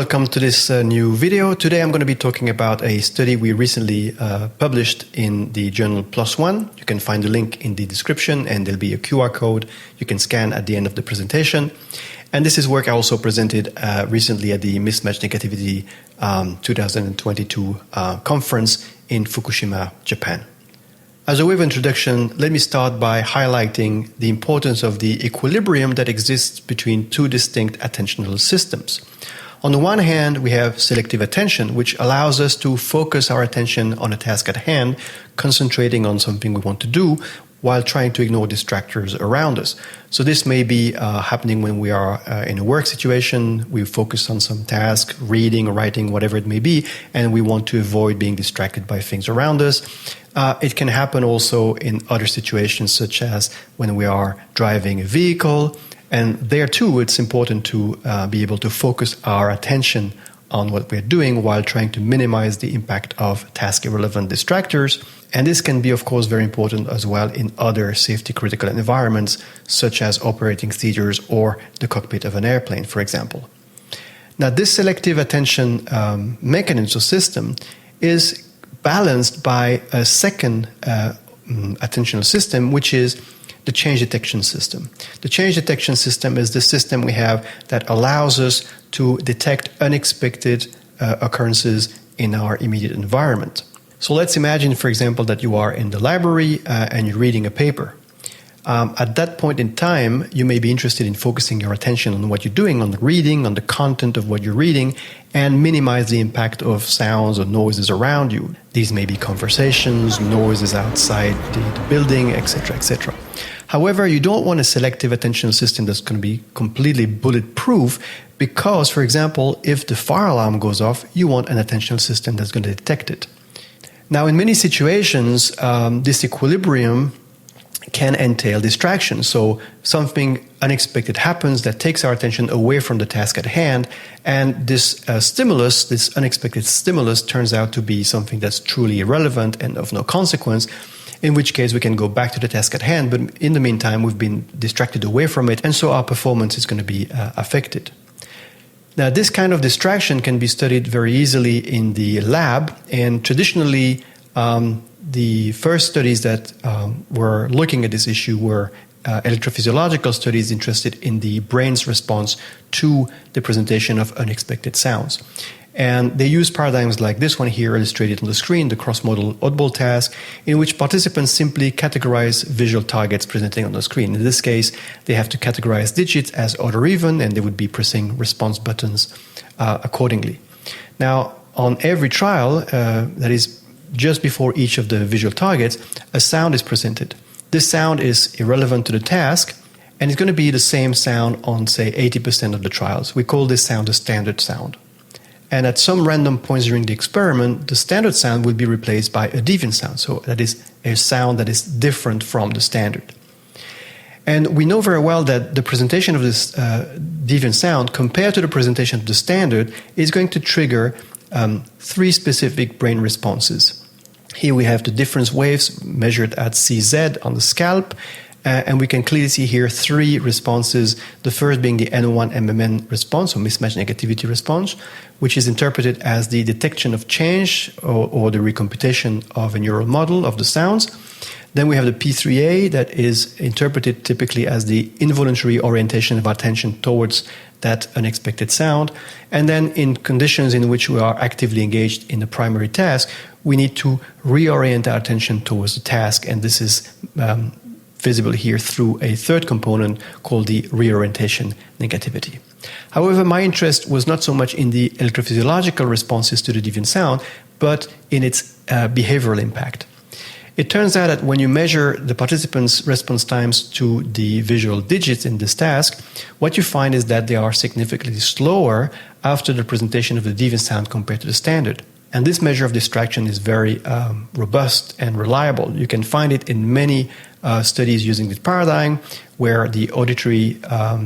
welcome to this new video. Today I'm going to be talking about a study we recently published in the journal PLoS One. You can find the link in the description and there'll be a QR code you can scan at the end of the presentation. And this is work I also presented recently at the Mismatch Negativity 2022 conference in Fukushima, Japan. As a way of introduction, let me start by highlighting the importance of the equilibrium that exists between two distinct attentional systems. On the one hand, we have selective attention, which allows us to focus our attention on a task at hand, concentrating on something we want to do, while trying to ignore distractors around us. So this may be happening when we are in a work situation, we focus on some task, reading, writing, whatever it may be, and we want to avoid being distracted by things around us. It can happen also in other situations, such as when we are driving a vehicle. And there too, it's important to be able to focus our attention on what we're doing while trying to minimize the impact of task-irrelevant distractors. And this can be, of course, very important as well in other safety-critical environments, such as operating theaters or the cockpit of an airplane, for example. Now, this selective attention mechanism or system is balanced by a second attentional system, which is the change detection system. The change detection system is the system we have that allows us to detect unexpected occurrences in our immediate environment. So let's imagine, for example, that you are in the library and you're reading a paper. At that point in time, you may be interested in focusing your attention on what you're doing, on the reading, on the content of what you're reading, and minimize the impact of sounds or noises around you. These may be conversations, noises outside the building, etc., etc. However, you don't want a selective attentional system that's going to be completely bulletproof because, for example, if the fire alarm goes off, you want an attentional system that's going to detect it. Now, in many situations, this equilibrium can entail distraction. So something unexpected happens that takes our attention away from the task at hand, and this stimulus, this unexpected stimulus, turns out to be something that's truly irrelevant and of no consequence, in which case we can go back to the task at hand, but in the meantime we've been distracted away from it, and so our performance is going to be affected. Now, this kind of distraction can be studied very easily in the lab, and traditionally the first studies that were looking at this issue were electrophysiological studies interested in the brain's response to the presentation of unexpected sounds. And they use paradigms like this one here illustrated on the screen, the cross-modal oddball task, in which participants simply categorize visual targets presenting on the screen. In this case, they have to categorize digits as odd or even, and they would be pressing response buttons accordingly. Now, on every trial, that is just before each of the visual targets, a sound is presented. This sound is irrelevant to the task, and it's going to be the same sound on, say, 80% of the trials. We call this sound a standard sound. And at some random points during the experiment, the standard sound will be replaced by a deviant sound. So that is a sound that is different from the standard. And we know very well that the presentation of this deviant sound compared to the presentation of the standard is going to trigger three specific brain responses. Here we have the difference waves measured at CZ on the scalp, and we can clearly see here three responses, the first being the N1-MMN response, or mismatch negativity response, which is interpreted as the detection of change or the recomputation of a neural model of the sounds. Then we have the P3A that is interpreted typically as the involuntary orientation of attention towards that unexpected sound. And then in conditions in which we are actively engaged in the primary task, we need to reorient our attention towards the task. And this is visible here through a third component called the reorientation negativity. However, my interest was not so much in the electrophysiological responses to the deviant sound, but in its behavioral impact. It turns out that when you measure the participants' response times to the visual digits in this task, what you find is that they are significantly slower after the presentation of the deviant sound compared to the standard. And this measure of distraction is very robust and reliable. You can find it in many studies using this paradigm, where the auditory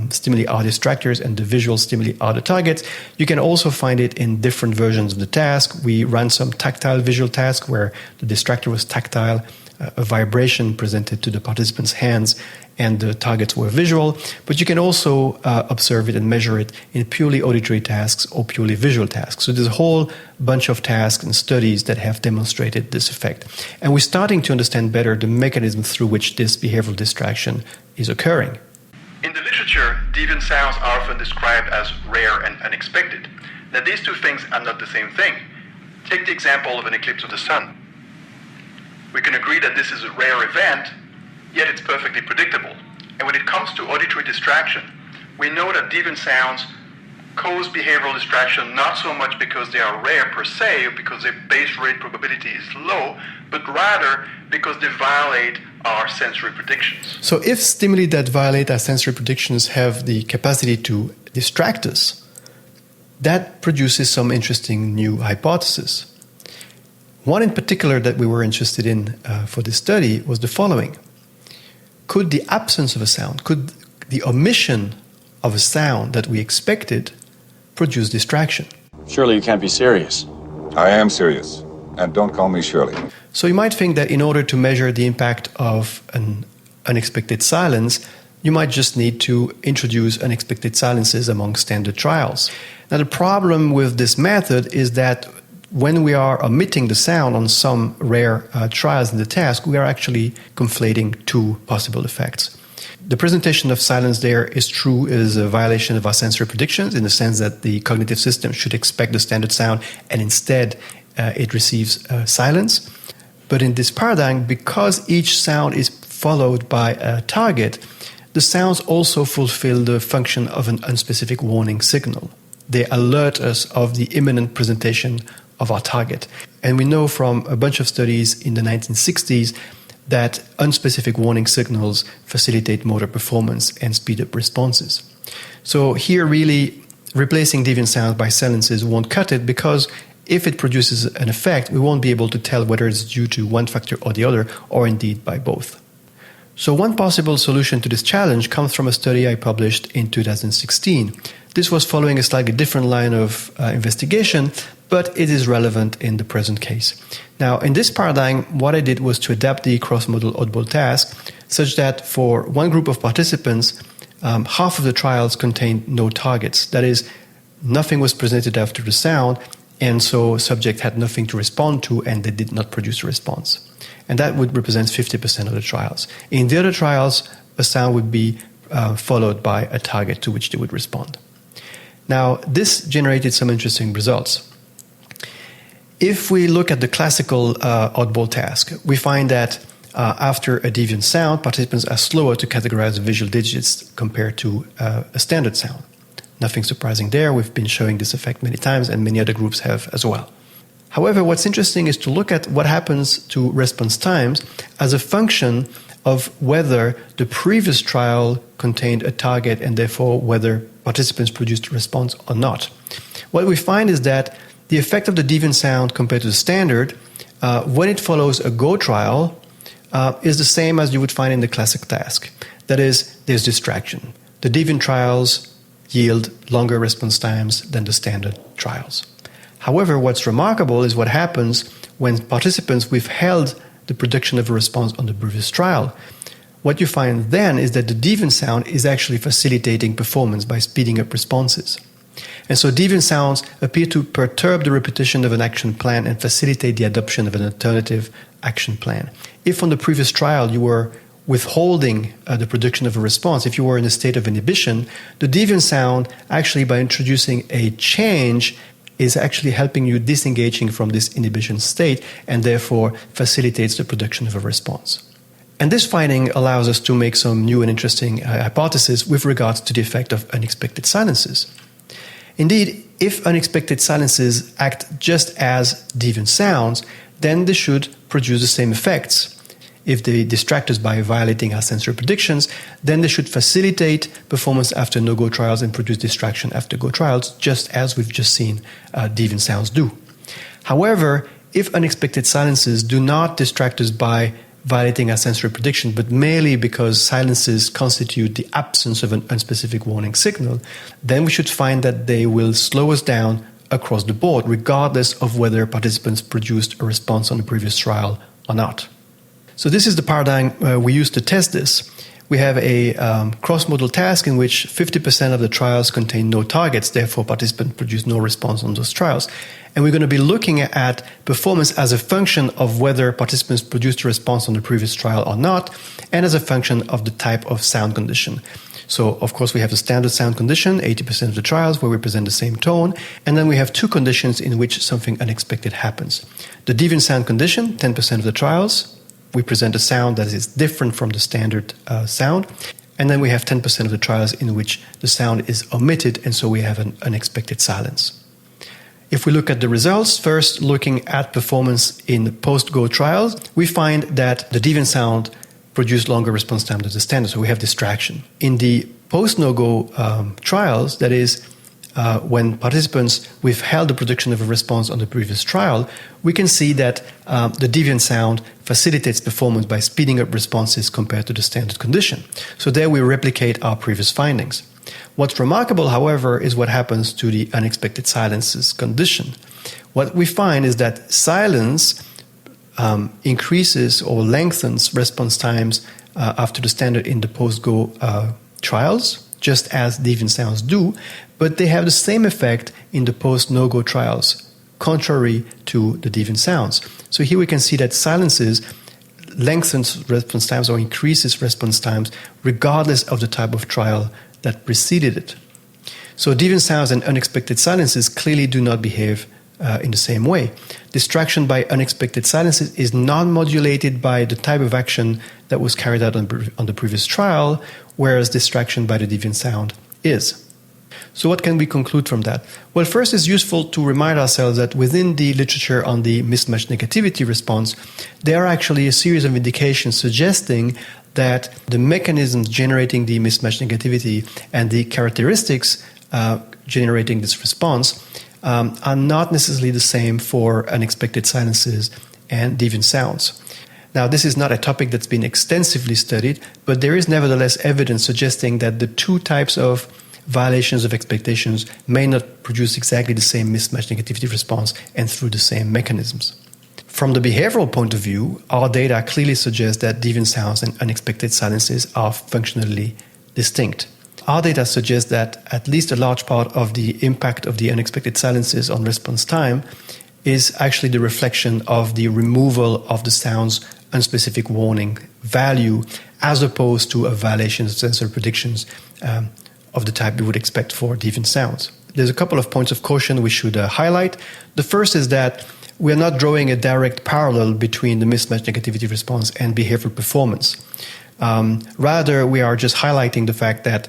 stimuli are distractors and the visual stimuli are the targets. You can also find it in different versions of the task. We ran some tactile visual tasks where the distractor was tactile a vibration presented to the participants' hands and the targets were visual, but you can also observe it and measure it in purely auditory tasks or purely visual tasks. So there's a whole bunch of tasks and studies that have demonstrated this effect. And we're starting to understand better the mechanism through which this behavioral distraction is occurring. In the literature, deviant sounds are often described as rare and unexpected. Now, these two things are not the same thing. Take the example of an eclipse of the sun. We can agree that this is a rare event, yet it's perfectly predictable. And when it comes to auditory distraction, we know that deviant sounds cause behavioral distraction not so much because they are rare per se or because their base rate probability is low, but rather because they violate our sensory predictions. So if stimuli that violate our sensory predictions have the capacity to distract us, that produces some interesting new hypotheses. One in particular that we were interested in for this study was the following. Could the absence of a sound, could the omission of a sound that we expected produce distraction? Surely you can't be serious. I am serious. And don't call me Shirley. So you might think that in order to measure the impact of an unexpected silence, you might just need to introduce unexpected silences among standard trials. Now the problem with this method is that when we are omitting the sound on some rare trials in the task, we are actually conflating two possible effects. The presentation of silence there is true, is a violation of our sensory predictions in the sense that the cognitive system should expect the standard sound and instead it receives silence. But in this paradigm, because each sound is followed by a target, the sounds also fulfill the function of an unspecific warning signal. They alert us of the imminent presentation of our target. And we know from a bunch of studies in the 1960s that unspecific warning signals facilitate motor performance and speed up responses. So here really replacing deviant sounds by silences won't cut it, because if it produces an effect, we won't be able to tell whether it's due to one factor or the other, or indeed by both. So one possible solution to this challenge comes from a study I published in 2016. This was following a slightly different line of investigation, but it is relevant in the present case. Now, in this paradigm, what I did was to adapt the cross-modal oddball task such that for one group of participants, half of the trials contained no targets. That is, nothing was presented after the sound, and so subject had nothing to respond to, and they did not produce a response. And that would represent 50% of the trials. In the other trials, a sound would be followed by a target to which they would respond. Now, this generated some interesting results. If we look at the classical oddball task, we find that after a deviant sound, participants are slower to categorize the visual digits compared to a standard sound. Nothing surprising there. We've been showing this effect many times, and many other groups have as well. However, what's interesting is to look at what happens to response times as a function of whether the previous trial contained a target and therefore whether participants produced a response or not. What we find is that the effect of the deviant sound compared to the standard, when it follows a go trial, is the same as you would find in the classic task. That is, there's distraction. The deviant trials yield longer response times than the standard trials. However, what's remarkable is what happens when participants withheld the production of a response on the previous trial. What you find then is that the deviant sound is actually facilitating performance by speeding up responses. And so deviant sounds appear to perturb the repetition of an action plan and facilitate the adoption of an alternative action plan. If on the previous trial you were withholding the production of a response, if you were in a state of inhibition, the deviant sound actually, by introducing a change, is actually helping you disengaging from this inhibition state and therefore facilitates the production of a response. And this finding allows us to make some new and interesting hypotheses with regards to the effect of unexpected silences. Indeed, if unexpected silences act just as deviant sounds, then they should produce the same effects. If they distract us by violating our sensory predictions, then they should facilitate performance after no-go trials and produce distraction after go trials, just as we've just seen deviant sounds do. However, if unexpected silences do not distract us by violating our sensory prediction, but merely because silences constitute the absence of an unspecific warning signal, then we should find that they will slow us down across the board, regardless of whether participants produced a response on the previous trial or not. So this is the paradigm we use to test this. We have a cross-modal task in which 50% of the trials contain no targets, therefore participants produce no response on those trials. And we're going to be looking at performance as a function of whether participants produced a response on the previous trial or not, and as a function of the type of sound condition. So, of course, we have the standard sound condition, 80% of the trials, where we present the same tone. And then we have two conditions in which something unexpected happens. The deviant sound condition, 10% of the trials, we present a sound that is different from the standard sound. And then we have 10% of the trials in which the sound is omitted, and so we have an unexpected silence. If we look at the results, first looking at performance in the post-go trials, we find that the deviant sound produced longer response time than the standard, so we have distraction. In the post-no-go trials, that is, when participants withheld the production of a response on the previous trial, we can see that the deviant sound facilitates performance by speeding up responses compared to the standard condition. So there we replicate our previous findings. What's remarkable, however, is what happens to the unexpected silences condition. What we find is that silence increases or lengthens response times after the standard in the post-go trials, just as deviant sounds do, but they have the same effect in the post-no-go trials, contrary to the deviant sounds. So here we can see that silences lengthens response times or increases response times regardless of the type of trial that preceded it. So deviant sounds and unexpected silences clearly do not behave in the same way. Distraction by unexpected silences is non-modulated by the type of action that was carried out on the previous trial, whereas distraction by the deviant sound is. So what can we conclude from that? Well, first it's useful to remind ourselves that within the literature on the mismatch negativity response, there are actually a series of indications suggesting that the mechanisms generating the mismatch negativity and the characteristics generating this response are not necessarily the same for unexpected silences and deviant sounds. Now, this is not a topic that's been extensively studied, but there is nevertheless evidence suggesting that the two types of violations of expectations may not produce exactly the same mismatch negativity response and through the same mechanisms. From the behavioral point of view, our data clearly suggests that deviant sounds and unexpected silences are functionally distinct. Our data suggests that at least a large part of the impact of the unexpected silences on response time is actually the reflection of the removal of the sound's unspecific warning value as opposed to a violation of sensor predictions of the type you would expect for deviant sounds. There's a couple of points of caution we should highlight. The first is that we're not drawing a direct parallel between the mismatch negativity response and behavioral performance. Rather, we are just highlighting the fact that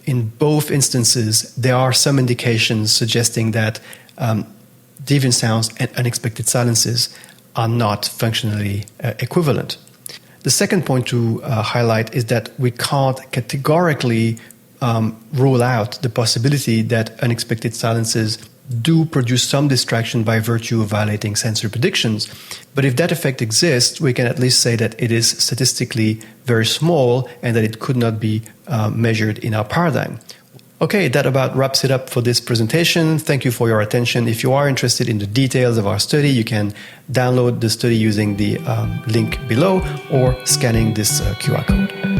in both instances, there are some indications suggesting that deviant sounds and unexpected silences are not functionally equivalent. The second point to highlight is that we can't categorically rule out the possibility that unexpected silences do produce some distraction by virtue of violating sensor predictions. But if that effect exists, we can at least say that it is statistically very small and that it could not be measured in our paradigm. Okay, that about wraps it up for this presentation. Thank you for your attention. If you are interested in the details of our study, you can download the study using the link below or scanning this QR code.